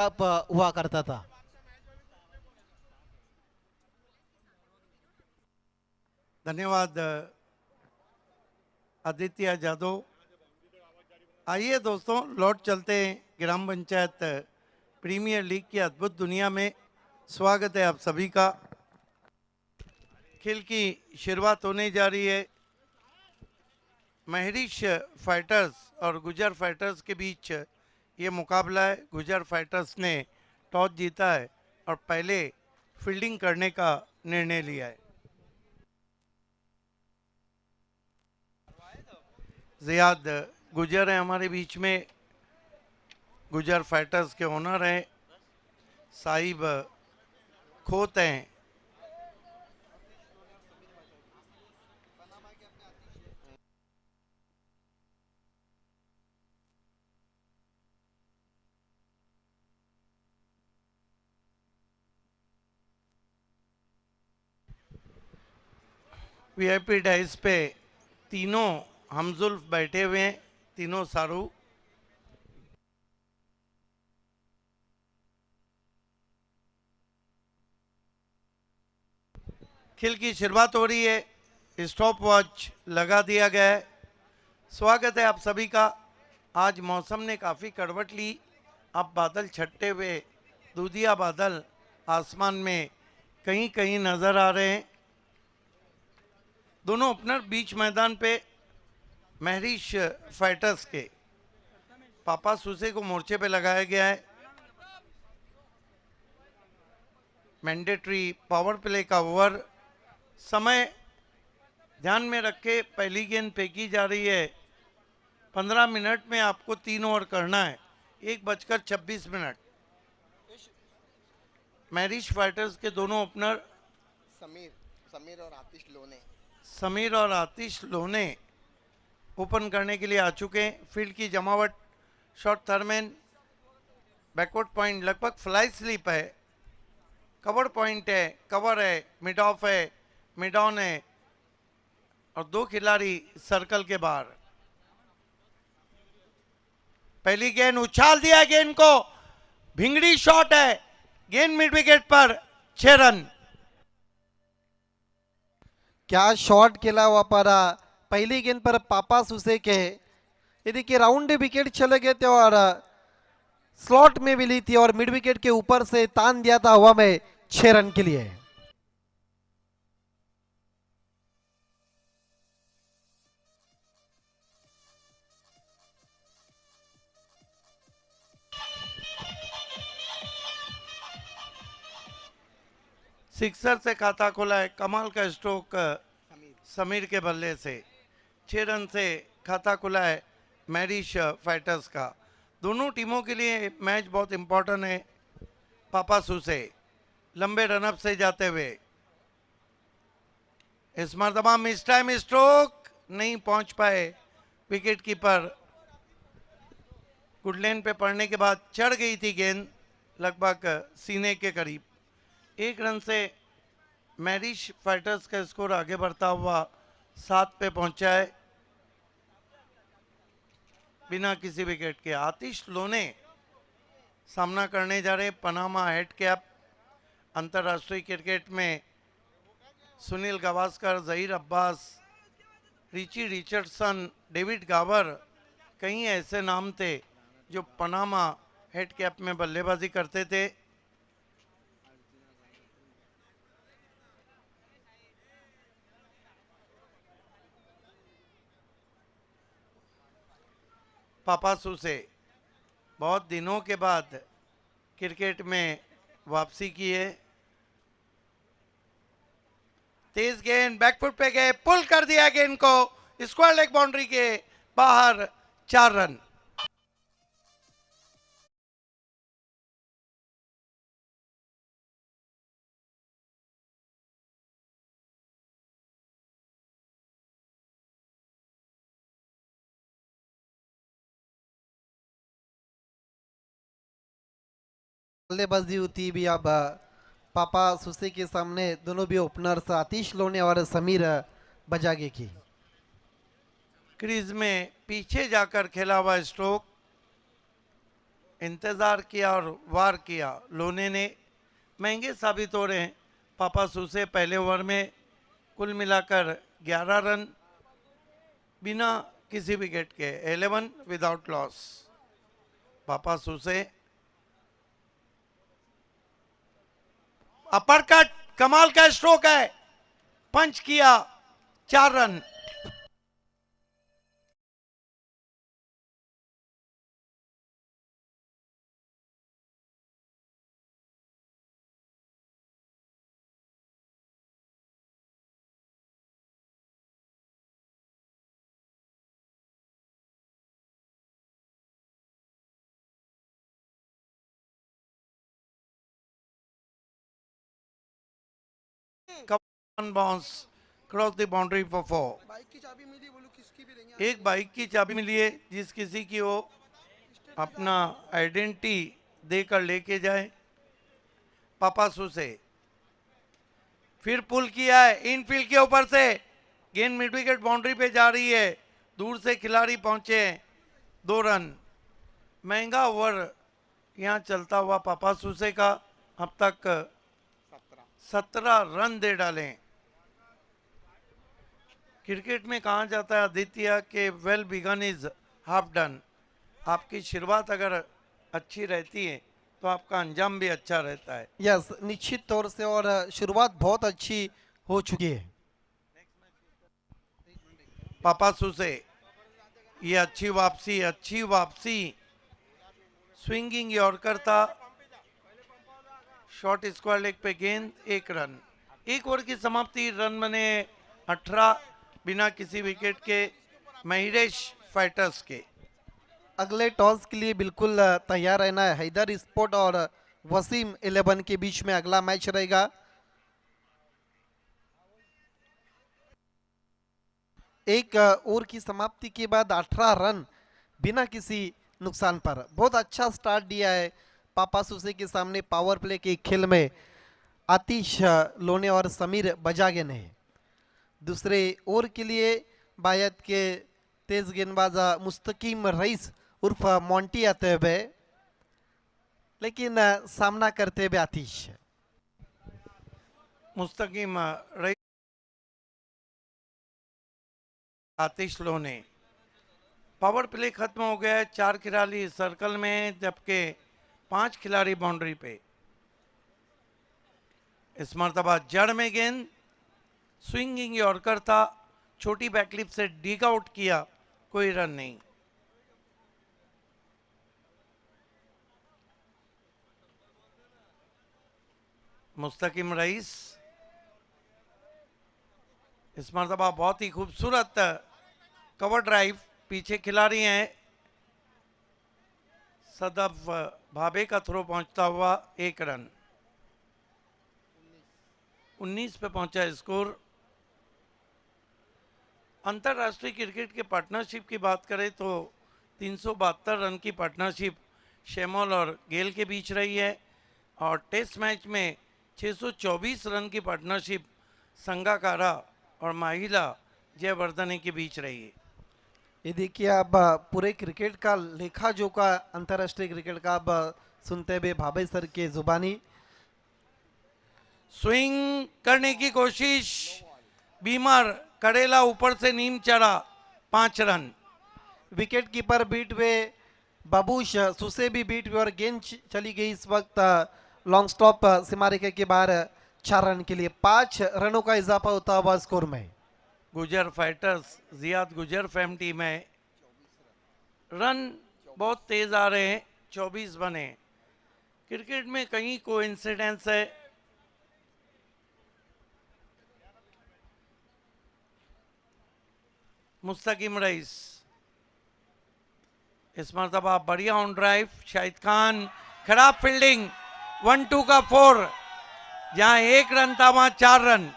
हुआ करता था। धन्यवाद आदित्य जादव। आइए दोस्तों, लौट चलते हैं ग्राम पंचायत प्रीमियर लीग की अद्भुत दुनिया में। स्वागत है आप सभी का। खेल की शुरुआत होने जा रही है। महरिश फाइटर्स और गुजर फाइटर्स के बीच ये मुकाबला है। गुजर फाइटर्स ने टॉस जीता है और पहले फील्डिंग करने का निर्णय लिया है। जियाद गुजर है हमारे बीच में, गुजर फाइटर्स के ओनर हैं। साहिब खोत हैं। वीआईपी डाइस पे तीनों हमजुल्फ बैठे हुए हैं, तीनों सारू। खेल की शुरुआत हो रही है। स्टॉप वॉच लगा दिया गया है। स्वागत है आप सभी का। आज मौसम ने काफ़ी करवट ली। अब बादल छटते हुए दूधिया बादल आसमान में कहीं कहीं नजर आ रहे हैं। दोनों ओपनर बीच मैदान पे महरिश फाइटर्स के पापा सूसे को मोर्चे पे लगाया गया है। मैंडेटरी पावर प्ले का ओवर समय ध्यान में रखे पहली गेंद फेंकी जा रही है। 15 मिनट में आपको 3 ओवर करना है। 1:26 मैरिश फाइटर्स के दोनों ओपनर समीर समीर और आतिश लोने समीर और आतिश लोने ओपन करने के लिए आ चुके हैं। फील्ड की जमावट शॉर्ट थर्मैन, बैकवर्ड पॉइंट लगभग फ्लाई स्लिप है, कवर पॉइंट है, कवर है, मिड ऑफ है, मिड ऑन है और 2 खिलाड़ी सर्कल के बाहर। पहली गेंद उछाल दिया, गेंद को भिंगड़ी शॉट है, गेंद मिड विकेट पर, 6 रन। क्या शॉट केला वापरा पहली गेंद पर पापा सुसे के। ये देखिए राउंड विकेट चले गए थे और स्लॉट में भी ली थी और मिड विकेट के ऊपर से तान दिया था हवा में 6 रन के लिए। सिक्सर से खाता खोला है। कमाल का स्ट्रोक समीर के बल्ले से। 6 रन से खाता खुला है मैरिश फाइटर्स का। दोनों टीमों के लिए मैच बहुत इंपॉर्टेंट है। पापा सुसे लंबे रनअप से जाते हुए इस मरतबा मिस टाइम स्ट्रोक नहीं पहुंच पाए। विकेट कीपर गुडलैंड पे पड़ने के बाद चढ़ गई थी गेंद लगभग सीने के करीब। 1 रन से मैरिश फाइटर्स का स्कोर आगे बढ़ता हुआ 7 पे पहुंचा है बिना किसी विकेट के। आतिश लोने सामना करने जा रहे पनामा हेड कैप। अंतर्राष्ट्रीय क्रिकेट में Sunil Gavaskar, Zaheer Abbas, Richie Richardson, David Gower, कई ऐसे नाम थे जो पनामा हेड कैप में बल्लेबाजी करते थे। पापा सुसे बहुत दिनों के बाद क्रिकेट में वापसी की है। तेज गेंद बैकफुट पे गए, पुल कर दिया गेंद को स्क्वायर लेग बाउंड्री के बाहर, 4 रन। बल्लेबाजी होती भी अब पापा सुसे के सामने दोनों भी ओपनर्स आतिश लोने और समीर बजागे की। क्रीज में पीछे जाकर खेला हुआ स्ट्रोक इंतज़ार किया और वार किया लोने ने। महंगे साबित हो रहे हैं पापा सूसे पहले ओवर में। कुल मिलाकर 11 रन बिना किसी विकेट के, 11 विदाउट लॉस। पापा सूसे अपर कट, कमाल का स्ट्रोक है, पंच किया, 4 run. Bounce cross the boundary for 4। Bike की चाबी मिली, बोलो किसकी भी नहीं। एक बाइक की चाबी मिली है, जिस किसी की हो अपना आइडेंटिटी देकर लेके जाए। पापा सूसे फिर पुल किया है इनफील्ड के ऊपर से, गेंद मिड विकेट बाउंड्री पे जा रही है, दूर से खिलाड़ी पहुंचे हैं, 2 रन। महंगा ओवर यहाँ चलता हुआ पापा सूसे का अब तक 17 रन दे डाले। क्रिकेट में कहा जाता है आदित्य के well begun is half done. आपकी शुरुआत अगर अच्छी रहती है तो आपका अंजाम भी अच्छा रहता है। यस, निश्चित तौर से, और शुरुआत बहुत अच्छी हो चुकी है। पापा सूसे ये अच्छी वापसी, स्विंगिंग यॉर्कर था, शॉर्ट स्क्वायर लेग पे गेंद, 1 रन। एक ओवर की समाप्ति, रन बने 18 बिना किसी विकेट के महिरेश फाइटर्स के। अगले टॉस के लिए बिल्कुल तैयार रहना है। हैदर स्पोर्ट और वसीम 11 के बीच में अगला मैच रहेगा। एक ओवर की समाप्ति के बाद 18 रन बिना किसी नुकसान पर बहुत अच्छा स्टार्ट दिया है पापा सूसे के सामने पावर प्ले के खेल में आतिश लोने और समीर बजागे ने। दूसरे ओवर के लिए बायत के तेज गेंदबाज मुस्तकीम रईस उर्फ मोंटी आते हुए, लेकिन सामना करते हुए आतिश। मुस्तकीम रईस, आतिश लोने। पावर प्ले खत्म हो गया है, 4 खिलाड़ी सर्कल में हैं, जबकि 5 खिलाड़ी बाउंड्री पे। इस मरतबा जड़ में गेंद, स्विंगिंग यॉर्कर था, छोटी बैकलिप से डिग आउट किया, कोई रन नहीं। मुस्तकीम रईस इस मरतबा बहुत ही खूबसूरत कवर ड्राइव, पीछे खिलाड़ी हैं, सदफ भाभे का थ्रो पहुंचता हुआ, 1 रन। 19 पे पहुंचा स्कोर। अंतर्राष्ट्रीय क्रिकेट के पार्टनरशिप की बात करें तो 372 रन की पार्टनरशिप शेमोल और गेल के बीच रही है, और टेस्ट मैच में 624 रन की पार्टनरशिप संगाकारा और माहिला जयवर्धने के बीच रही है। ये देखिए, अब पूरे क्रिकेट का लेखा जोखा अंतर्राष्ट्रीय क्रिकेट का अब सुनते हुए भाभे सर के जुबानी। स्विंग करने की कोशिश, बीमार करेला ऊपर से नीम चढ़ा, 5 रन। विकेट कीपर बीट हुए, बाबूश सुसे भी बीट हुए और गेंद चली गई इस वक्त लॉन्ग स्टॉप सीमा रेखा के बाहर 4 रन के लिए। 5 रनों का इजाफा होता हुआ स्कोर में। गुजर फाइटर्स, जियाद गुजर फैम टीम है, रन बहुत तेज आ रहे हैं, 24 बने। क्रिकेट में कहीं कोइंसिडेंस है, मुस्तकीम रईस इस मरतबा बढ़िया ऑन ड्राइव, शाहिद खान खराब फील्डिंग, 1-2 का 4, जहां 1 रन था वहां 4 रन।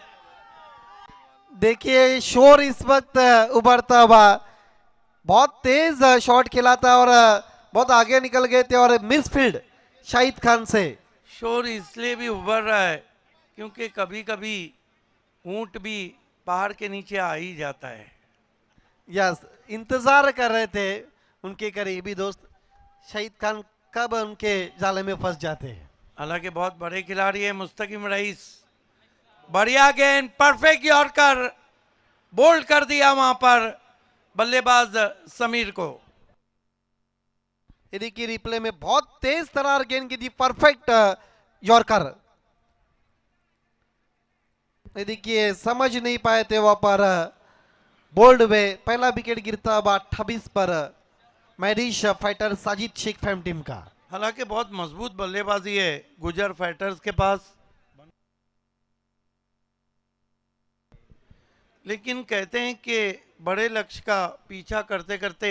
देखिए शोर इस वक्त उभरता हुआ, बहुत तेज शॉट खेला था और बहुत आगे निकल गए थे और मिसफील्ड शाहिद खान से। शोर इसलिए भी उभर रहा है क्योंकि कभी कभी ऊंट भी पहाड़ के नीचे आ ही जाता है। यस, इंतजार कर रहे थे उनके करीबी दोस्त शाहिद खान कब उनके जाले में फंस जाते हैं। हालांकि बहुत बड़े खिलाड़ी है मुस्तकिम रईस, बढ़िया गेंद, परफेक्ट यॉर्कर, बोल्ड कर दिया वहां पर बल्लेबाज समीर को। ये देखिए रिप्ले में बहुत तेज तरार गेंद की थी, परफेक्ट यॉर्कर। ये देखिए समझ नहीं पाए थे वहां पर बोल्ड में पहला विकेट गिरता अब 28 पर मैरिश फाइटर साजिद शेख फैम टीम का। हालांकि बहुत मजबूत बल्लेबाजी है गुजर फाइटर्स के पास, लेकिन कहते हैं कि बड़े लक्ष्य का पीछा करते करते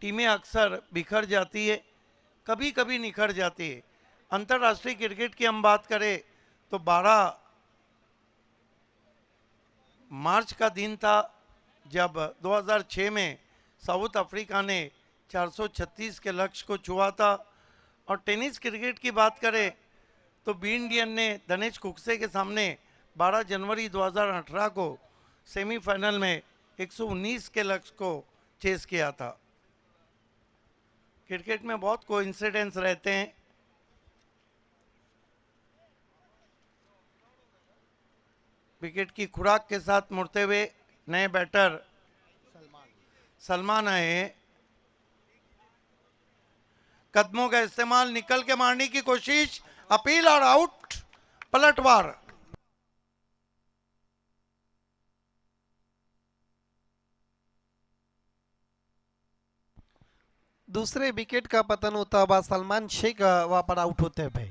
टीमें अक्सर बिखर जाती है, कभी कभी निखर जाती है। अंतर्राष्ट्रीय क्रिकेट की हम बात करें तो 12 मार्च का दिन था जब 2006 में साउथ अफ्रीका ने 436 के लक्ष्य को छुआ था। और टेनिस क्रिकेट की बात करें तो बी इंडियन ने दनेश कुक्से के सामने 12 जनवरी 2018 को सेमीफाइनल में 119 के लक्ष्य को चेस किया था। क्रिकेट में बहुत कोइंसिडेंस रहते हैं। विकेट की खुराक के साथ मुड़ते हुए नए बैटर सलमान आए, कदमों का इस्तेमाल, निकल के मारने की कोशिश, अपील और आउट, पलटवार। दूसरे विकेट का पतन होता हुआ सलमान शेख वहां पर आउट होते हैं भाई।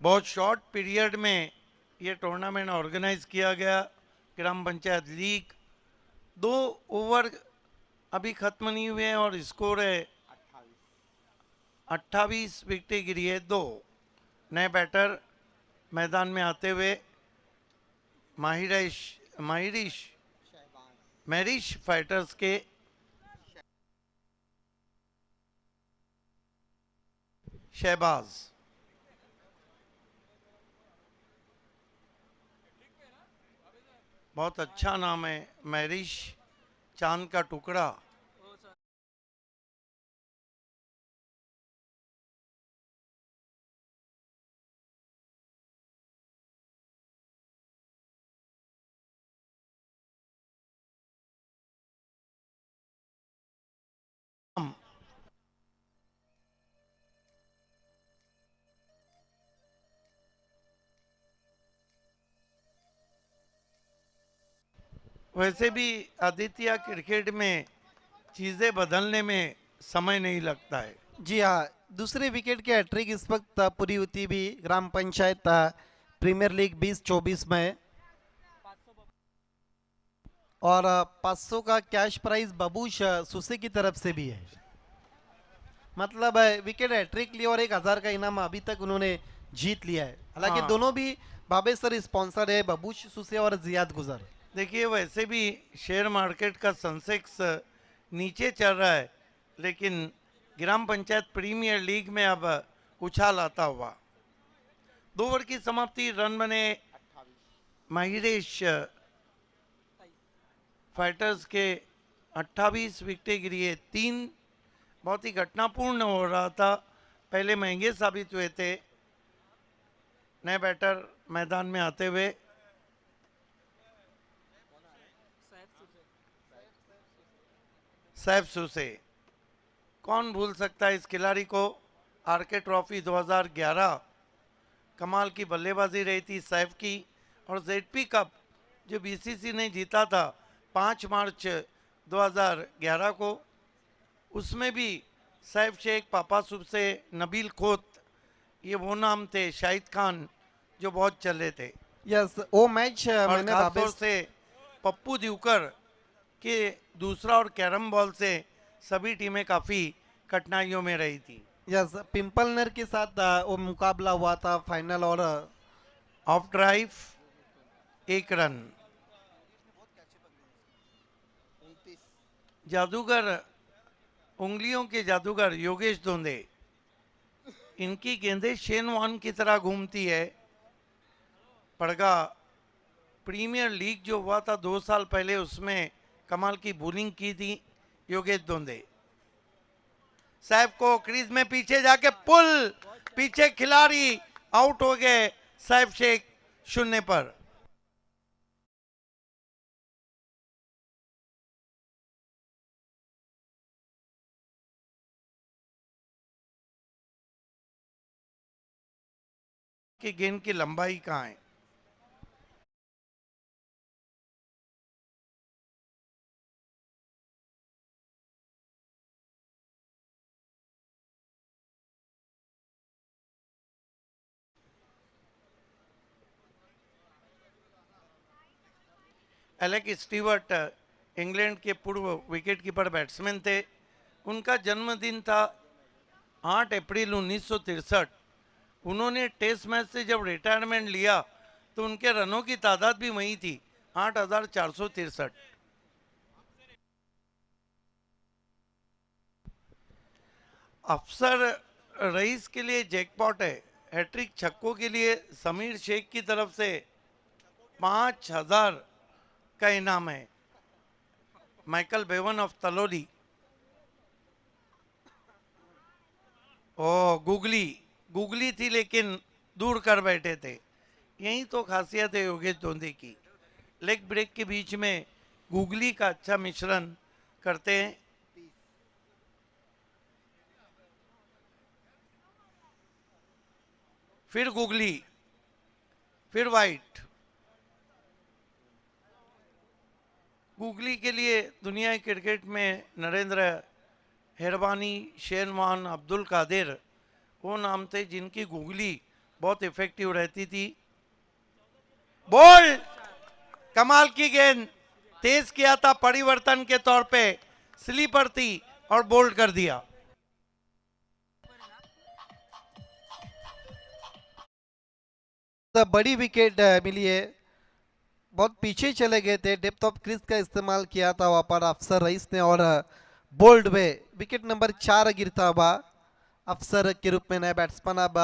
बहुत शॉर्ट पीरियड में ये टूर्नामेंट ऑर्गेनाइज किया गया, ग्राम पंचायत लीग। 2 ओवर अभी खत्म नहीं हुए हैं और स्कोर है 28 विकेटें गिरी है 2। नए बैटर मैदान में आते हुए मैरिश फाइटर्स के शहबाज। बहुत अच्छा नाम है मैरिश, चांद का टुकड़ा। वैसे भी आदित्य क्रिकेट में चीजें बदलने में समय नहीं लगता है। जी हाँ, दूसरे विकेट की हैट्रिक इस वक्त पूरी होती भी ग्राम पंचायत प्रीमियर लीग 2024 में, और 500 का कैश प्राइज बबूश सुसे की तरफ से भी है। मतलब विकेट हैट्रिक लिया और 1000 का इनाम अभी तक उन्होंने जीत लिया है। हालांकि हाँ। दोनों भी बाबेसर स्पॉन्सर है, बबूश सुसे और जियाद गुजर। देखिए वैसे भी शेयर मार्केट का सेंसेक्स नीचे चल रहा है, लेकिन ग्राम पंचायत प्रीमियर लीग में अब उछाल आता हुआ। 2 ओवर की समाप्ति, रन बने माहिरेश फाइटर्स के 28 विकेटें गिरी है 3। बहुत ही घटनापूर्ण हो रहा था, पहले महंगे साबित हुए थे। नए बैटर मैदान में आते हुए सैफ सुसे। कौन भूल सकता है इस खिलाड़ी को। आरके ट्रॉफी 2011 कमाल की बल्लेबाजी रही थी सैफ की। और जेडपी कप जो बीसीसी ने जीता था 5 मार्च 2011 को, उसमें भी सैफ शेख, पापा सुबसे, नबील खोत, ये वो नाम थे, शाहिद खान, जो बहुत चले थे। यस, वो मैच और मैंने खासतौर से पप्पू दिवकर के दूसरा और कैरम बॉल से सभी टीमें काफ़ी कठिनाइयों में रही थी। यस, पिंपलनर के साथ वो मुकाबला हुआ था फाइनल, और ऑफ ड्राइव 1 रन। जादूगर, उंगलियों के जादूगर योगेश दोंदे, इनकी गेंदें शेन वॉर्न की तरह घूमती है। पड़गा प्रीमियर लीग जो हुआ था 2 साल पहले, उसमें कमाल की बॉलिंग की थी योगेश दोंदे। सैफ को क्रीज में पीछे जाके पुल, पीछे खिलाड़ी आउट हो गए। सैफ शेख 0 पर। कि गेंद की लंबाई कहाँ है। एलेक स्टीवर्ट इंग्लैंड के पूर्व विकेटकीपर बैट्समैन थे। उनका जन्मदिन था 8 अप्रैल 1963। उन्होंने टेस्ट मैच से जब रिटायरमेंट लिया तो उनके रनों की तादाद भी वही थी, 8,463। अफसर रईस के लिए जैकपॉट है। हैट्रिक छक्कों के लिए समीर शेख की तरफ से 5,000 का इनाम है। माइकल बेवन ऑफ तलोली। ओ गुगली, गुगली थी लेकिन दूर कर बैठे थे। यही तो खासियत है योगेश धोंदे की, लेग ब्रेक के बीच में गुगली का अच्छा मिश्रण करते हैं। फिर गुगली, फिर वाइट। गुगली के लिए दुनिया क्रिकेट में नरेंद्र हेरबानी, शेरमान, अब्दुल कादिर वो नाम थे जिनकी गुगली बहुत इफेक्टिव रहती थी। बॉल, कमाल की गेंद, तेज किया था परिवर्तन के तौर पे, स्लीपर थी और बोल्ड कर दिया। बड़ी विकेट मिली है। बहुत पीछे चले गए थे, डेप्थ ऑफ क्रीज का इस्तेमाल किया था वहां पर अफसर रईस ने और बोल्ड में विकेट नंबर 4 गिरता हुआ अफसर के रूप में नए बैट्समैन अब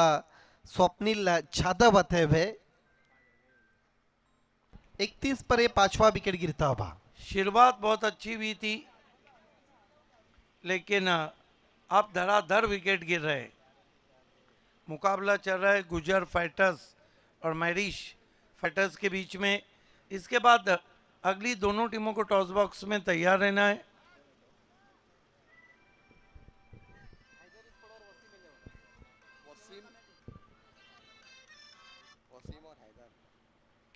स्वप्निल जाधव आते हुए 31 पर ये 5वां विकेट गिरता हुआ। शुरुआत बहुत अच्छी हुई थी लेकिन अब धड़ाधड़ विकेट गिर रहे हैं। मुकाबला चल रहा है गुजर फाइटर्स और मैरिश फाइटर्स के बीच में। इसके बाद अगली दोनों टीमों को टॉस बॉक्स में तैयार रहना है।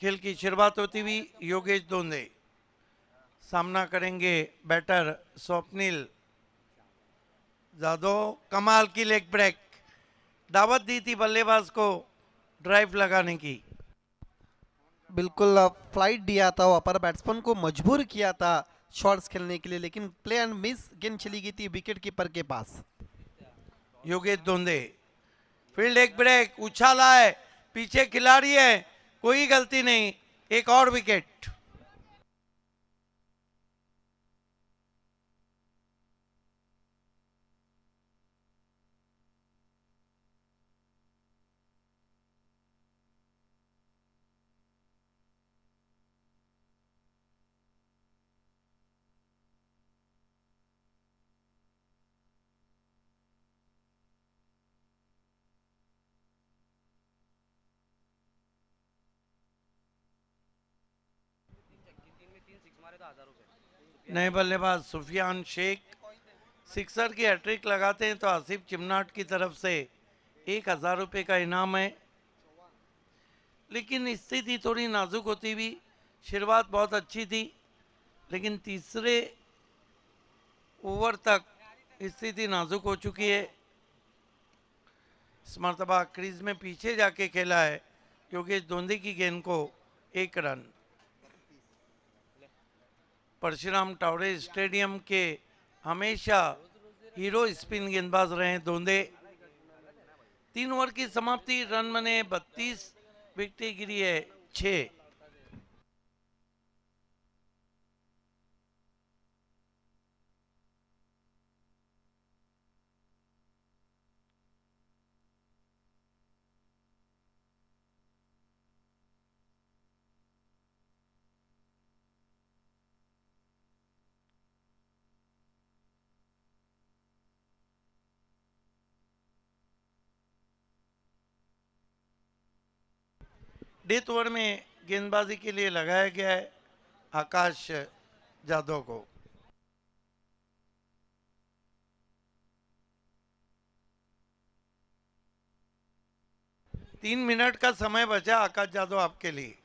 खेल की शुरुआत होती हुई योगेश धोंदे सामना करेंगे बैटर स्वप्निल जाधव। कमाल की लेग ब्रेक, दावत दी थी बल्लेबाज को ड्राइव लगाने की। बिल्कुल फ्लाइट दिया था वहां पर, बैट्समैन को मजबूर किया था शॉट्स खेलने के लिए, लेकिन प्ले एंड मिस गेंद चली गई थी विकेट कीपर के पास। योगेश धोंदे फील्ड एक ब्रेक, उछाला है, पीछे खिलाड़ी है, कोई गलती नहीं, एक और विकेट। नए बल्लेबाज सुफियान शेख सिक्सर की हैट्रिक लगाते हैं तो आसिफ चिमनाट की तरफ से 1,000 रुपये का इनाम है। लेकिन स्थिति थोड़ी नाजुक होती हुई, शुरुआत बहुत अच्छी थी लेकिन तीसरे ओवर तक स्थिति नाजुक हो चुकी है। इस मरतबा क्रीज में पीछे जाके खेला है योगेश धोंदे की गेंद को 1 रन। परशुराम टावरे स्टेडियम के हमेशा हीरो स्पिन गेंदबाज रहे धोंदे। 3 ओवर की समाप्ति, रन बने 32, विकेट गिरी है 6। डेथ ओवर में गेंदबाजी के लिए लगाया गया है आकाश जादव को। तीन मिनट का समय बचा आकाश जादव आपके लिए।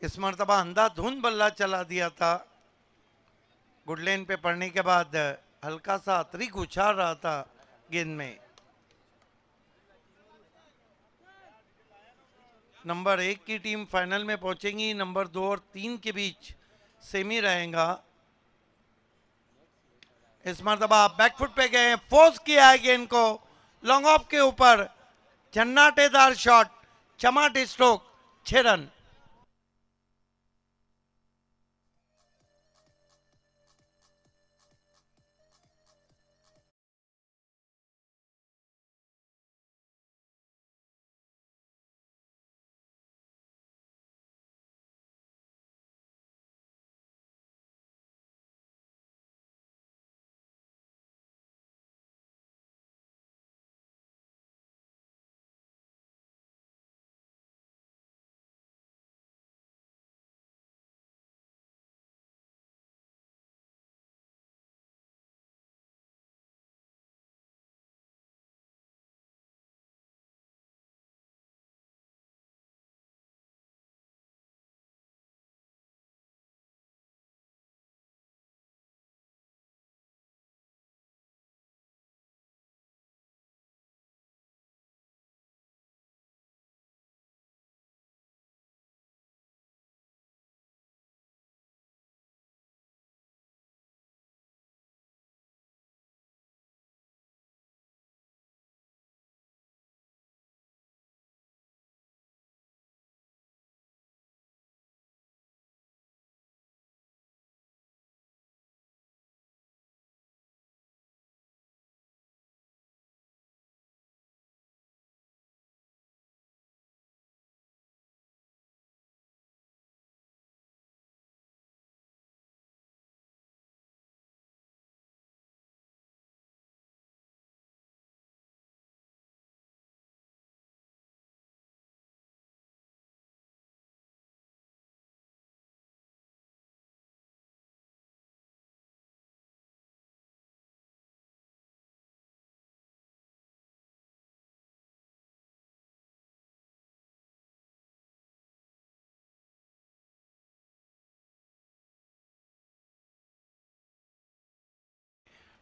इस मरतबा अंधाधुंध बल्ला चला दिया था, गुडलेन पे पड़ने के बाद हल्का सा अतिरिक्त उछाल रहा था गेंद में। नंबर 1 की टीम फाइनल में पहुंचेगी, नंबर 2 और 3 के बीच सेमी रहेगा। इस मरतबा बैकफुट पे गए, फोर्स किया है गेंद को लॉन्ग ऑफ के ऊपर, झन्नाटेदार शॉट, चमाट स्ट्रोक, 6 रन।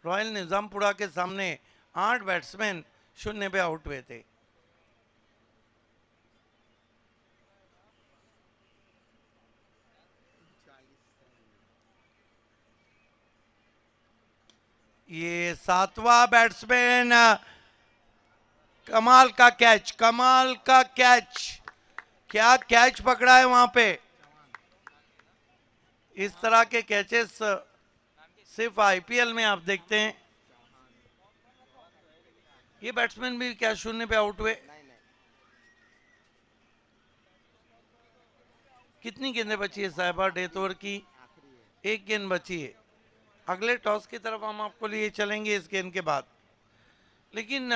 रॉयल निजामपुरा के सामने 8 बैट्समैन शून्य पे आउट हुए थे। ये 7वां बैट्समैन, कमाल का कैच, कमाल का कैच, क्या कैच पकड़ा है वहां पे। इस तरह के कैचेस सिर्फ आईपीएल में आप देखते हैं। ये बैट्समैन भी क्या शून्य पे आउट हुए? कितनी गेंदें बची है साहिबा डेथ ओवर की? एक गेंद बची है। अगले टॉस की तरफ हम आपको लिए चलेंगे इस गेंद के बाद। लेकिन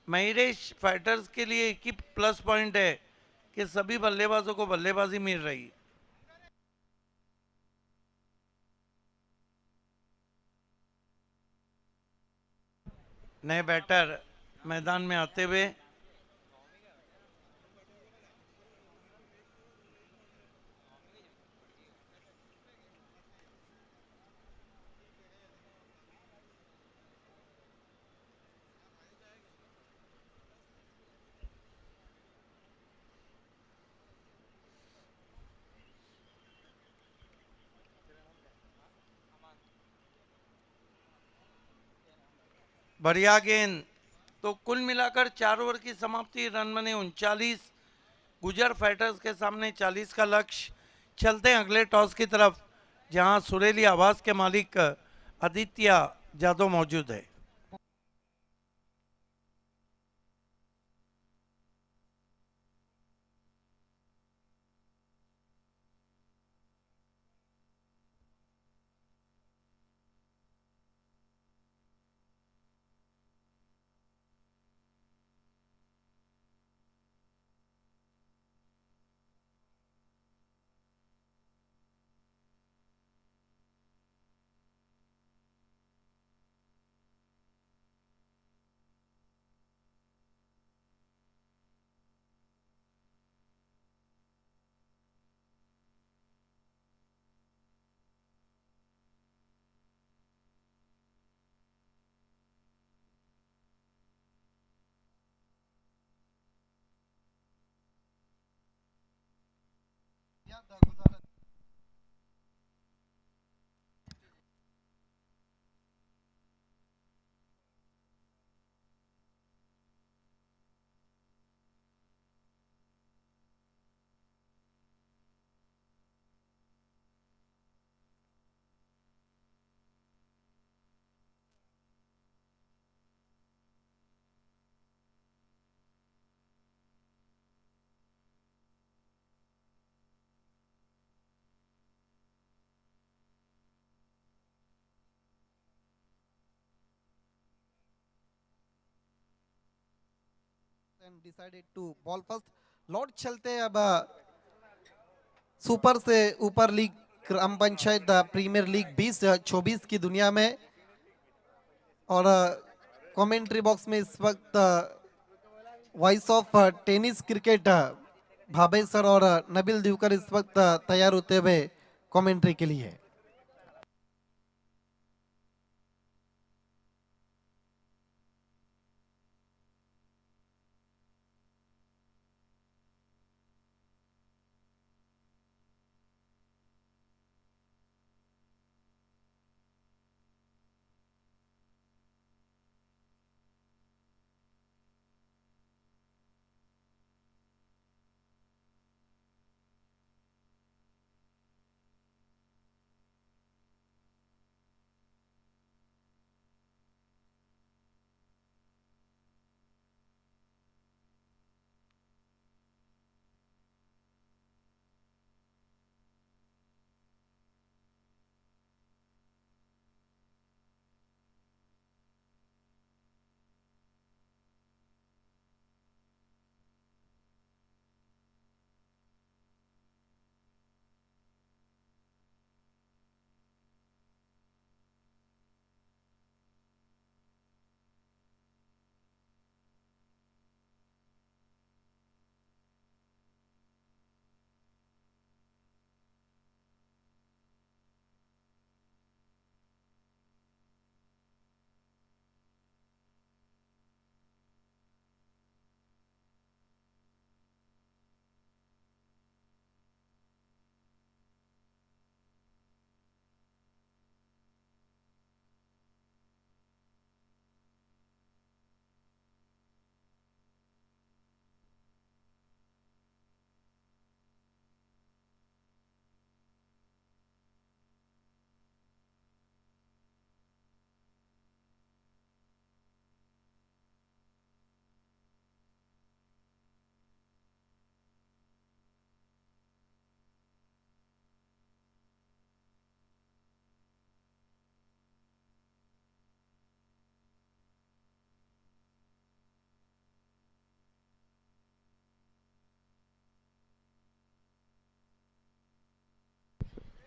महेश फाइटर्स के लिए एक ही प्लस पॉइंट है कि सभी बल्लेबाजों को बल्लेबाजी मिल रही है। नए बैटर मैदान में आते हुए बढ़िया गेंद। तो कुल मिलाकर 4 ओवर की समाप्ति, रन बने 39। गुजर फाइटर्स के सामने 40 का लक्ष्य। चलते हैं अगले टॉस की तरफ, जहां सुरीली आवाज के मालिक आदित्य जादव मौजूद है। and decided to ball first. Lord चलते हैं अब सुपर से ऊपर लीग ग्राम पंचायत प्रीमियर लीग 2024 की दुनिया में, और कमेंट्री बॉक्स में इस वक्त voice of tennis cricket Bhabhe sir और नबील दिवकर इस वक्त तैयार होते हुए कमेंट्री के लिए।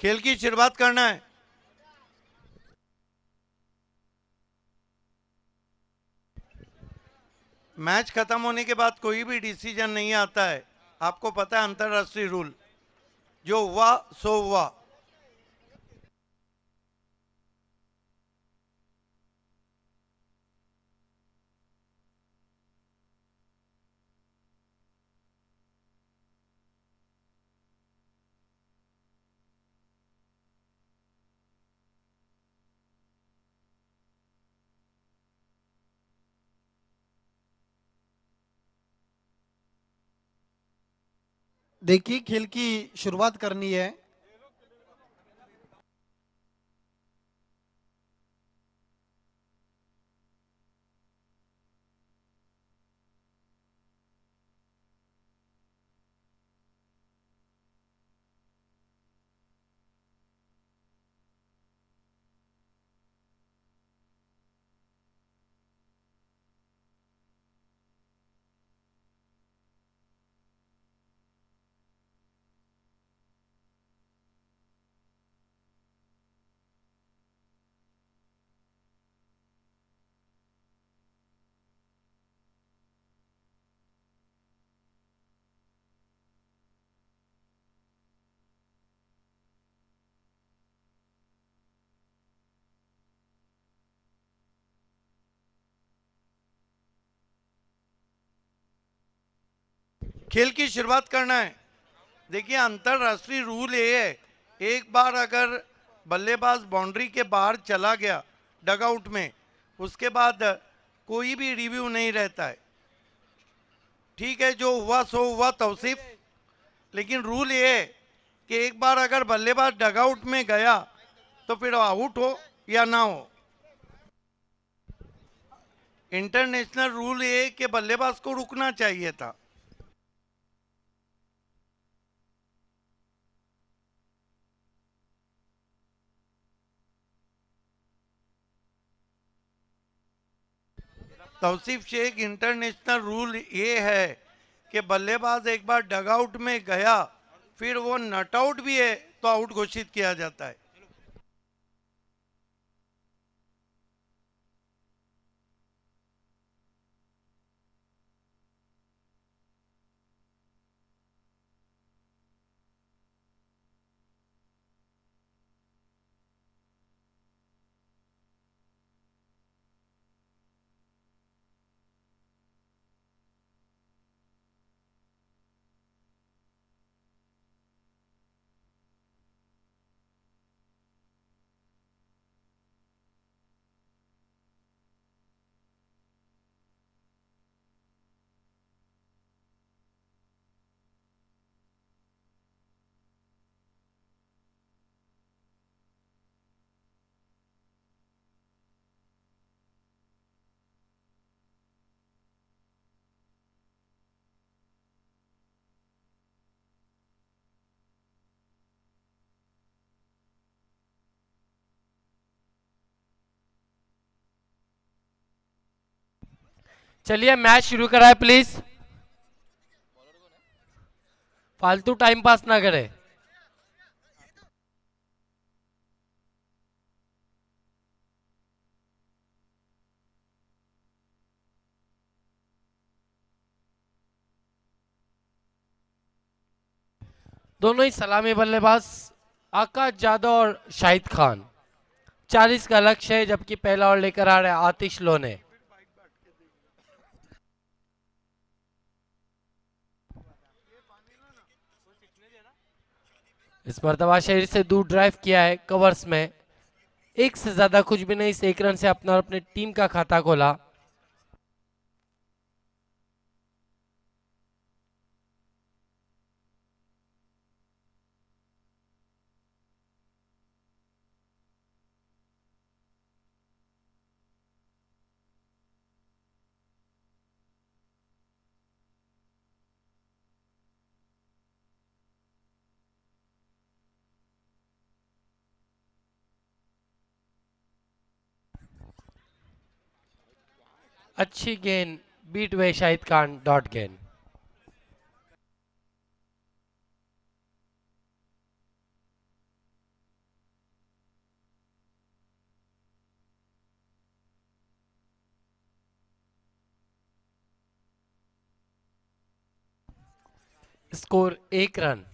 खेल की शुरुआत करना है। मैच खत्म होने के बाद कोई भी डिसीजन नहीं आता है, आपको पता है अंतरराष्ट्रीय रूल, जो हुआ सो हुआ। देखिए खेल की शुरुआत करनी है। खेल की शुरुआत करना है। देखिए अंतरराष्ट्रीय रूल ये है, एक बार अगर बल्लेबाज बाउंड्री के बाहर चला गया डगआउट में, उसके बाद कोई भी रिव्यू नहीं रहता है। ठीक है, जो हुआ सो हुआ तौसीफ, लेकिन रूल ये है कि एक बार अगर बल्लेबाज डगआउट में गया तो फिर आउट हो या ना हो। इंटरनेशनल रूल ये है कि बल्लेबाज को रुकना चाहिए था। तौसीफ शेख, इंटरनेशनल रूल ये है कि बल्लेबाज एक बार डगआउट में गया फिर वो नट आउट भी है तो आउट घोषित किया जाता है। चलिए मैच शुरू कराए प्लीज, फालतू टाइम पास ना करें। दोनों ही सलामी बल्लेबाज आकाश जादव और शाहिद खान। 40 का लक्ष्य है, जबकि पहला ओवर लेकर आ रहे हैं आतिश लोने। इस मर्तबा शरीर से दूर ड्राइव किया है कवर्स में, एक से ज्यादा कुछ भी नहीं। इस एक रन से अपना और अपने टीम का खाता खोला। अच्छी गेंद, बीट वे शाहिद खान, डॉट गेंद। स्कोर 1 रन।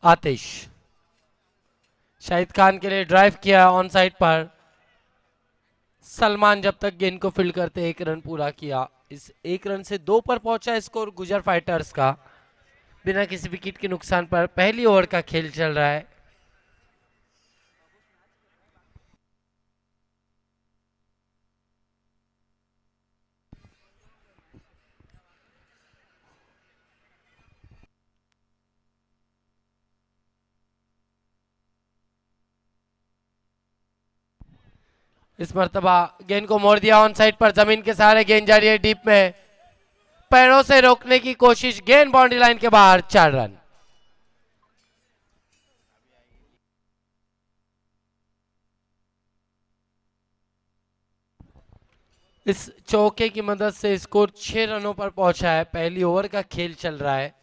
आतिश शाहिद खान के लिए ड्राइव किया ऑन साइड पर। सलमान जब तक गेंद को फील्ड करते 1 रन पूरा किया। इस 1 रन से 2 पर पहुंचा स्कोर गुजर फाइटर्स का, बिना किसी विकेट के नुकसान पर। पहली ओवर का खेल चल रहा है। इस मर्तबा गेंद को मोड़ दिया ऑन साइड पर। जमीन के सहारे गेंद जा रही है डीप में, पैरों से रोकने की कोशिश, गेंद बाउंड्री लाइन के बाहर। 4 रन। इस चौके की मदद से स्कोर 6 रनों पर पहुंचा है। पहली ओवर का खेल चल रहा है।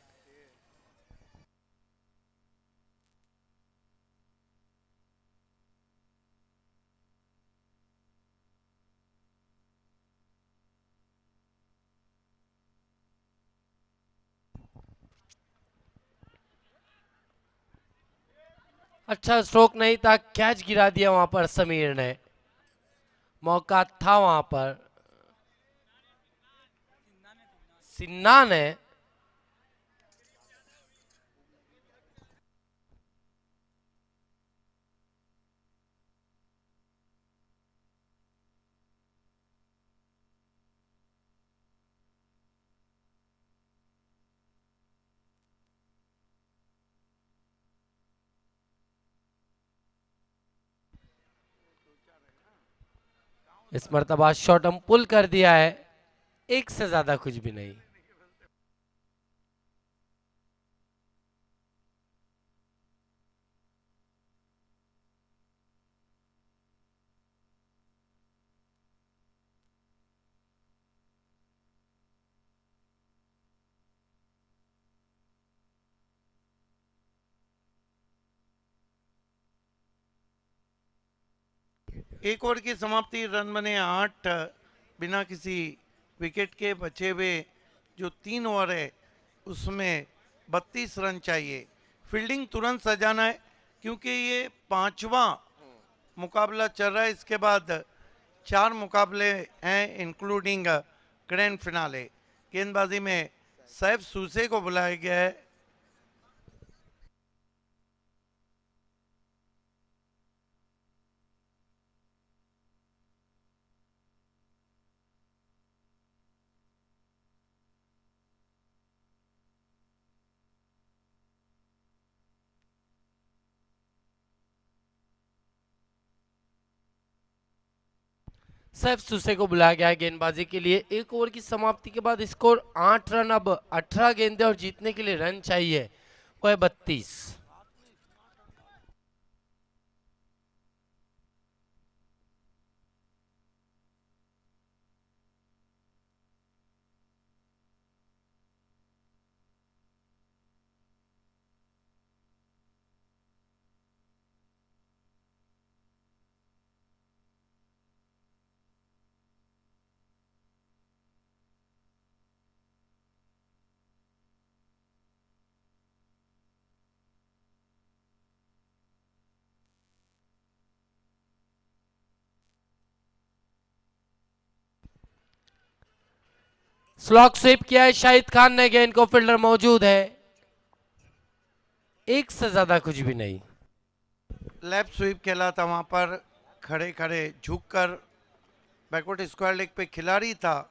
अच्छा स्ट्रोक नहीं था, कैच गिरा दिया वहां पर समीर ने। मौका था वहां पर सिन्हा ने। इस मर्तबा शॉट हम पुल कर दिया है, एक से ज्यादा कुछ भी नहीं। एक ओवर की समाप्ति, रन बने 8 बिना किसी विकेट के। बचे हुए जो 3 ओवर है उसमें 32 रन चाहिए। फील्डिंग तुरंत सजाना है क्योंकि ये 5वां मुकाबला चल रहा है। इसके बाद 4 मुकाबले हैं इंक्लूडिंग ग्रैंड फिनाले। गेंदबाजी में सैफ सूसे को बुलाया गया है। सैफ सुसे को बुलाया गया है गेंदबाजी के लिए। एक ओवर की समाप्ति के बाद स्कोर 8 रन। अब 18 गेंदे और जीतने के लिए रन चाहिए, वो है 32। स्लॉक स्वीप किया है शाहिद खान ने, गेंद को फील्डर मौजूद है, एक से ज्यादा कुछ भी नहीं। लेफ्ट स्वीप खेला था, वहां पर खड़े खड़े झुककर बैकवर्ड स्क्वायर लेग पे खिलाड़ी था।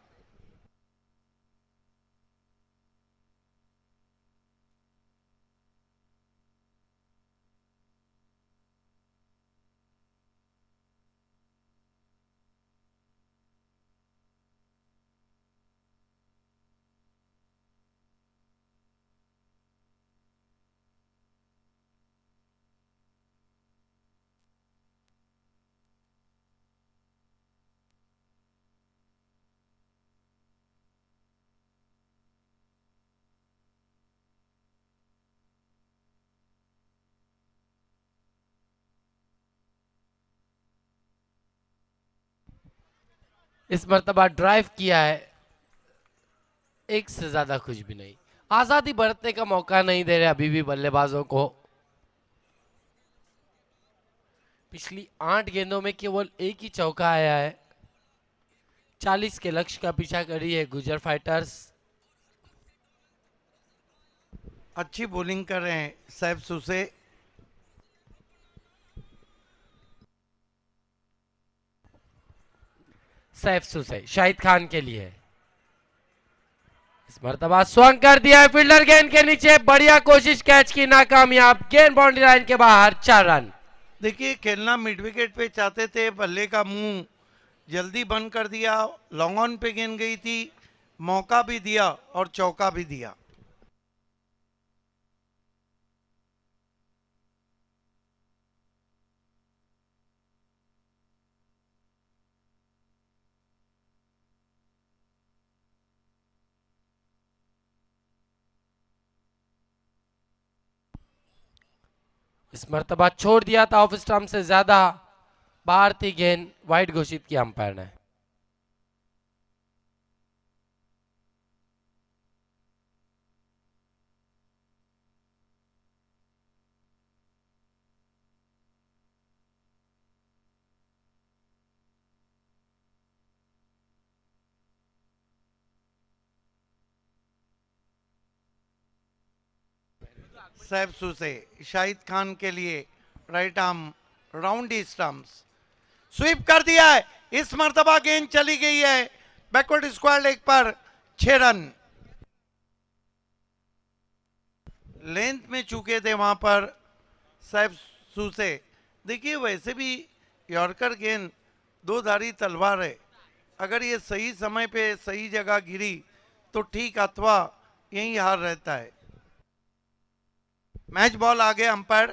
इस मर्तबा ड्राइव किया है, एक से ज्यादा कुछ भी नहीं। आजादी बरतने का मौका नहीं दे रहे अभी भी बल्लेबाजों को। पिछली 8 गेंदों में केवल एक ही चौका आया है। 40 के लक्ष्य का पीछा करी है गुजर फाइटर्स। अच्छी बॉलिंग कर रहे हैं सैफ सुसे। सैफ सुसे शाहिद खान के लिए इस मर्तबा स्वंग कर दिया है फील्डर गेंद के नीचे। बढ़िया कोशिश, कैच की नाकामयाब। गेंद बाउंड्री लाइन के बाहर, 4 रन। देखिए खेलना मिड विकेट पे चाहते थे, बल्ले का मुंह जल्दी बंद कर दिया। लॉन्ग ऑन पे गेंद गई थी, मौका भी दिया और चौका भी दिया। इस मर्तबा छोड़ दिया था ऑफ स्टंप से ज्यादा, बाहर थी गेंद, वाइड घोषित किया अंपायर ने। सैफ सुसे शाहिद खान के लिए right arm round stumps sweep कर दिया है। इस मर्तबा गेंद चली गई है बैकवर्ड स्क्वायर लेग पर, 6 रन। लेंथ में चूके थे वहां पर सैफ सुसे। देखिए वैसे भी यॉर्कर गेंद दो धारी तलवार है, अगर ये सही समय पे सही जगह गिरी तो ठीक, अथवा यही हार रहता है। मैच बॉल आगे अंपायर।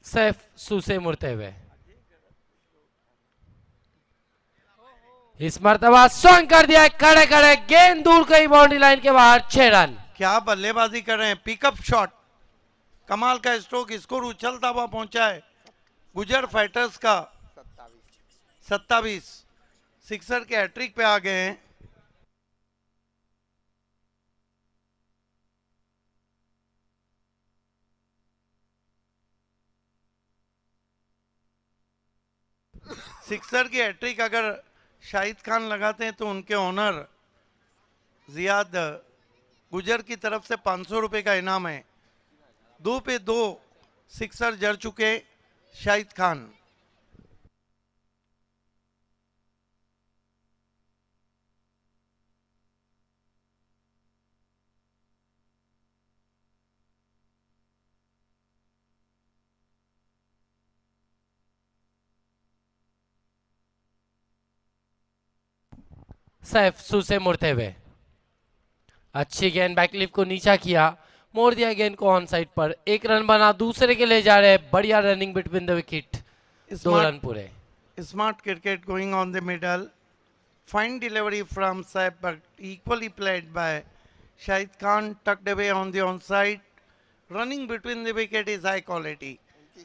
सैफ सूसे मुड़ते हुए, इस मर्तबा स्वंग कर दिया खड़े खड़े, गेंद दूर गई बाउंड्री लाइन के बाहर, 6 रन। क्या बल्लेबाजी कर रहे हैं, पिकअप शॉट, कमाल का स्ट्रोक, स्कोर उछलता हुआ पहुंचा है गुजर फाइटर्स का। 27 सिक्सर के हैट्रिक पे आ गए हैं। सिक्सर की हैट्रिक अगर शाहिद खान लगाते हैं तो उनके ओनर जियाद गुजर की तरफ से 500 रुपए का इनाम है। 2 पे 2 सिक्सर जड़ चुके शाहिद खान। सैफ सूसे मुड़ते हुए, अच्छी गेंद बैकलिप को नीचा किया, मोड़ दिया गेंद को ऑन साइड पर, 1 रन बना, दूसरे के ले जा रहे हैं, बढ़िया running between the wicket, 2 run पूरे। Smart cricket going on the middle. Fine delivery from Saif, but equally played by Shahid Khan, tucked away on the onside. Running between the wicket is high quality.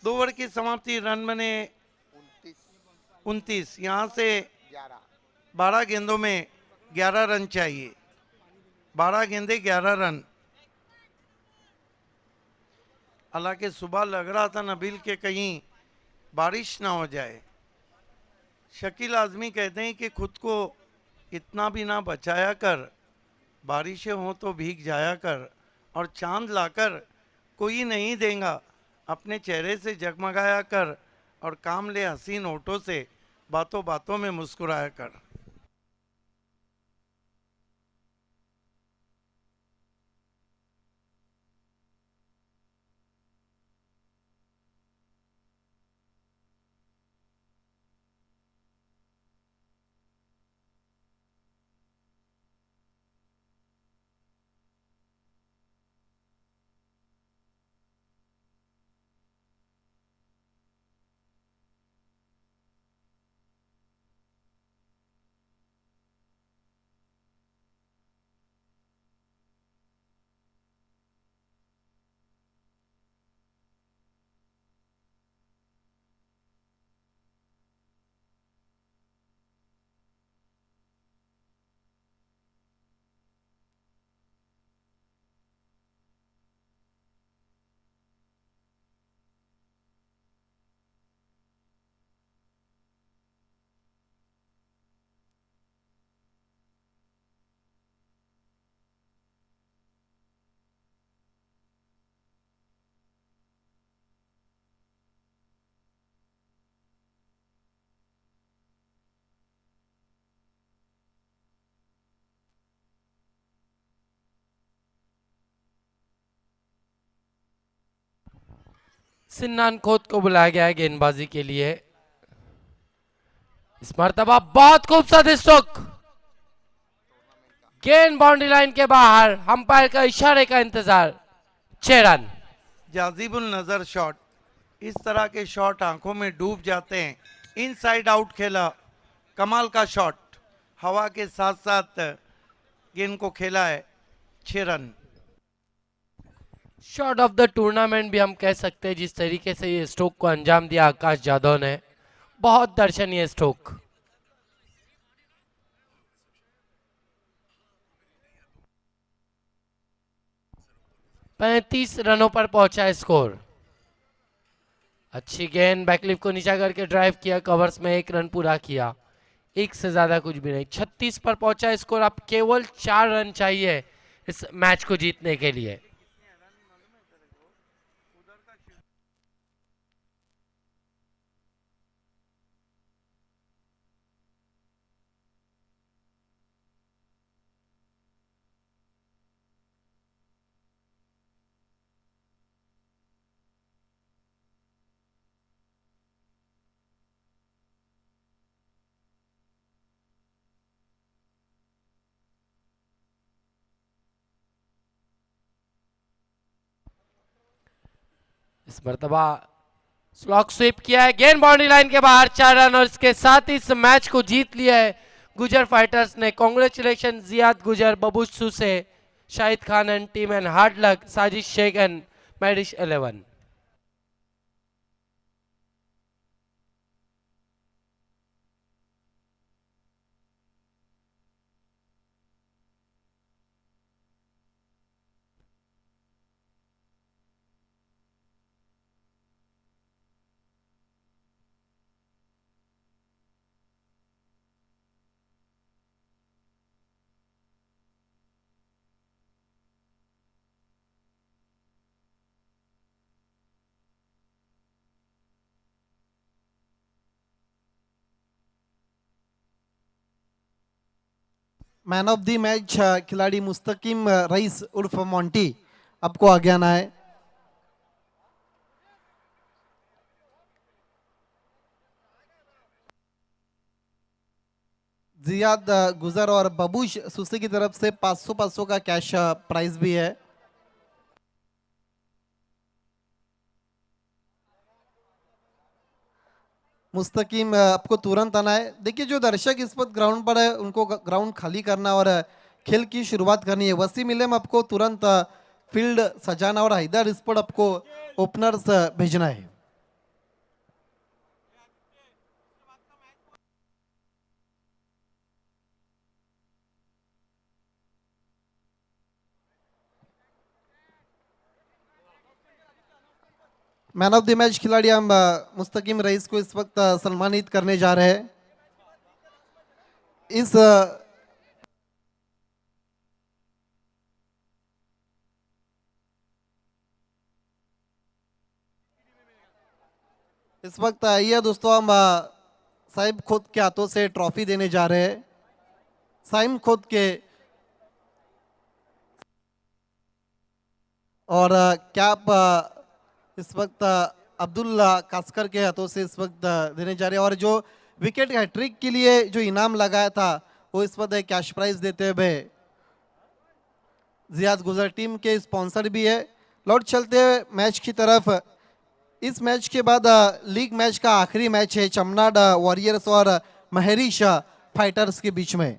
2 over की समाप्ति, run बने 29। यहाँ से 12 गेंदों में 11 run चाहिए। 12 गेंदे 11 run. हालांकि सुबह लग रहा था नबील के कहीं बारिश ना हो जाए। शकील आजमी कहते हैं कि खुद को इतना भी ना बचाया कर, बारिशें हो तो भीग जाया कर, और चांद लाकर कोई नहीं देगा, अपने चेहरे से जगमगाया कर, और काम ले हसीन होठों से बातों बातों में मुस्कुराया कर। सिन्नान खोत को बुलाया गया है गेंदबाजी के लिए। इस मर्तबा बहुत खूबसूरत स्ट्रोक, गेंद बाउंड्री लाइन के बाहर, अंपायर का इशारे का इंतजार, 6 रन। जाजिबुल नजर शॉट, इस तरह के शॉट आंखों में डूब जाते हैं। इनसाइड आउट खेला, कमाल का शॉट, हवा के साथ साथ गेंद को खेला है, 6 run. Shot of the tournament भी हम कह सकते हैं, जिस तरीके से ये स्ट्रोक को अंजाम दिया आकाश जाधव ने, बहुत दर्शनीय स्ट्रोक। पैंतीस रनों पर पहुंचा है स्कोर। अच्छी गेंद बैकलिप को नीचा करके ड्राइव किया, कवर्स में 1 रन पूरा किया, 1 से ज्यादा कुछ भी नहीं। 36 पर पहुंचा है स्कोर। अब केवल 4 रन चाहिए इस मैच को जीतने के लिए। इस मर्तबा स्लॉक स्वीप किया है, गेंद बाउंड्री लाइन के बाहर 4 रन और इसके साथ ही इस मैच को जीत लिया है गुजर फाइटर्स ने। कांग्रेचुलेशन जियाद गुजर, बबूश सुसे, Shahid Khan and team and hard luck Sajish Shaikh and मैडिश 11। मैन ऑफ द मैच खिलाड़ी मुस्तकीम रईस उर्फ मोंटी, आपको आगे आना है। जियाद गुजर और बबूश सुसे की तरफ से 500 का कैश प्राइज भी है। मुस्तकीम आपको तुरंत आना है। देखिए जो दर्शक इस वक्त ग्राउंड पर है उनको ग्राउंड खाली करना और खेल की शुरुआत करनी है। वसीम इलेम आपको तुरंत फील्ड सजाना और हैदर स्पोर्ट आपको ओपनर्स भेजना है। मैन ऑफ द मैच खिलाड़ी हम मुस्तकीम रईस को इस वक्त सम्मानित करने जा रहे हैं। इस वक्त आइए दोस्तों, हम साहिब खुद के हाथों से ट्रॉफी देने जा रहे हैं। साइम खुद के और कैप इस वक्त अब्दुल्ला कास्कर के हाथों से इस वक्त देने जा रहे हैं। और जो विकेट हैट्रिक के लिए जो इनाम लगाया था वो इस वक्त कैश प्राइज देते हुए जियाद गुजर टीम के स्पॉन्सर भी है। लौट चलते हुए मैच की तरफ। इस मैच के बाद लीग मैच का आखिरी मैच है चमनाड वॉरियर्स और महरिश फाइटर्स के बीच में।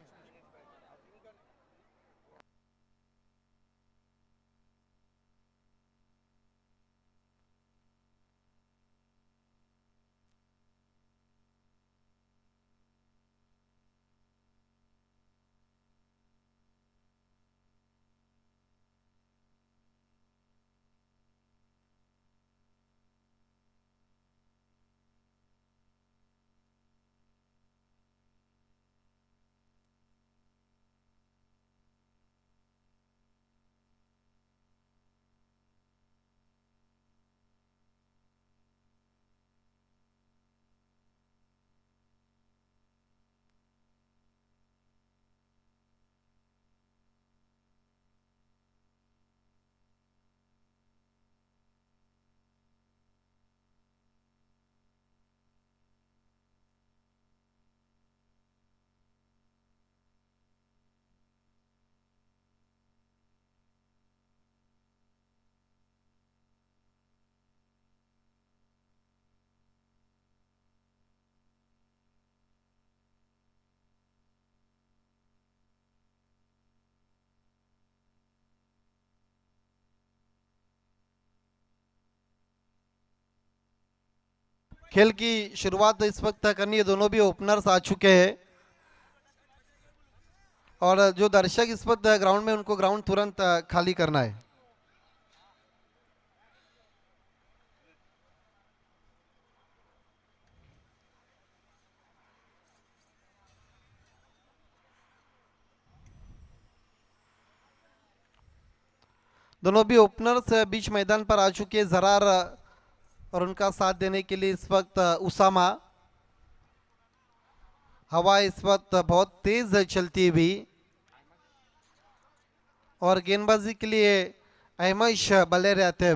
खेल की शुरुआत इस वक्त करनी है। दोनों भी ओपनर्स आ चुके हैं और जो दर्शक इस वक्त ग्राउंड में उनको ग्राउंड तुरंत खाली करना है। दोनों भी ओपनर्स बीच मैदान पर आ चुके हैं। जरार और उनका साथ देने के लिए इस वक्त उसामा। हवा इस वक्त बहुत तेज चलती हुई और गेंदबाजी के लिए अहमश बल्ले रहते